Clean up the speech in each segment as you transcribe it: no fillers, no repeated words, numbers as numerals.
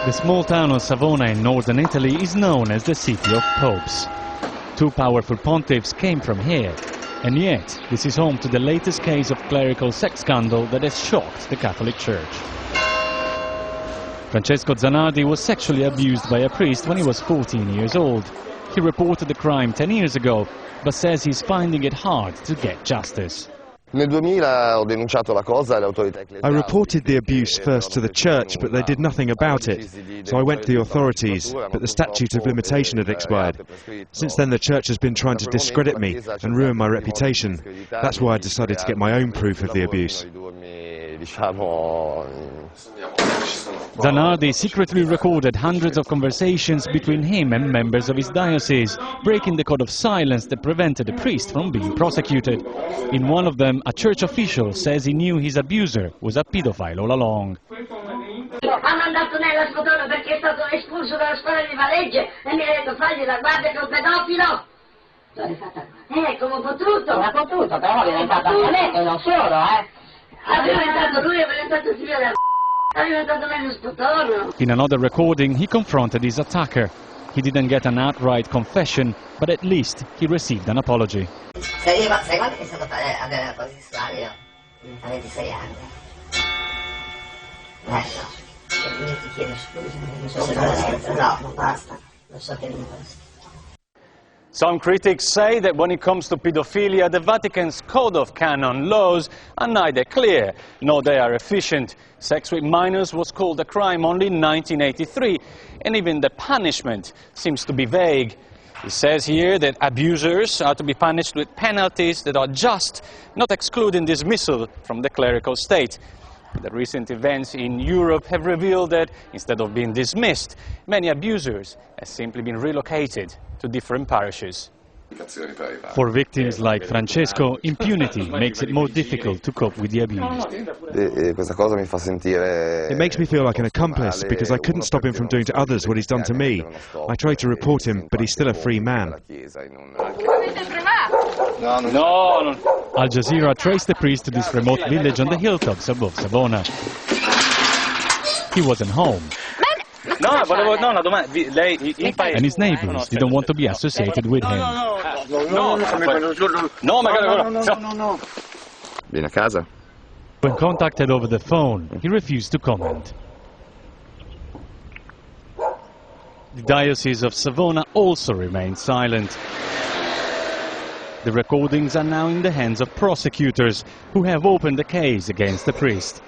The small town of Savona in northern Italy is known as the city of popes. Two powerful pontiffs came from here, and yet this is home to the latest case of clerical sex scandal that has shocked the Catholic Church. Francesco Zanardi was sexually abused by a priest when he was 14 years old. He reported the crime 10 years ago, but says he's finding it hard to get justice. I reported the abuse first to the church, but they did nothing about it. So I went to the authorities, but the statute of limitation had expired. Since then the church has been trying to discredit me and ruin my reputation. That's why I decided to get my own proof of the abuse. Zanardi secretly recorded hundreds of conversations between him and members of his diocese, breaking the code of silence that prevented the priest from being prosecuted. In one of them, a church official says he knew his abuser was a pedophile all along. Ha mandato nella scuola perché è stato espulso dalla scuola di Valegge e mi ha detto fagli la guardia col pedofilo. L'ho fatta come ho potuto. Non ha potuto, però è diventato anche lei, e non solo, Ha diventato lui, è diventato figlio della In another recording, he confronted his attacker. He didn't get an outright confession, but at least he received an apology. Sai quando è stato avere rapporti sessuali? A 26 anni. Quindi ti chiedo scusa, non so se no, non basta, lo so che non basta. Some critics say that when it comes to pedophilia, the Vatican's code of canon laws are neither clear nor they are efficient. Sex with minors was called a crime only in 1983, and even the punishment seems to be vague. It says here that abusers are to be punished with penalties that are just, not excluding dismissal from the clerical state. The recent events in Europe have revealed that, instead of being dismissed, many abusers have simply been relocated to different parishes. For victims like Francesco, impunity makes it more difficult to cope with the abuse. It makes me feel like an accomplice, because I couldn't stop him from doing to others what he's done to me. I tried to report him, but he's still a free man. No. Al Jazeera traced the priest to this remote village on the hilltops above Savona. He wasn't home. And his neighbors didn't want to be associated with him. Vieni a casa. When contacted over the phone, he refused to comment. The Diocese of Savona also remained silent. The recordings are now in the hands of prosecutors, who have opened a case against the priest.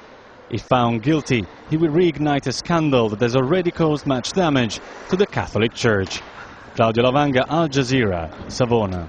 If found guilty, he will reignite a scandal that has already caused much damage to the Catholic Church. Claudio Lavanga, Al Jazeera, Savona.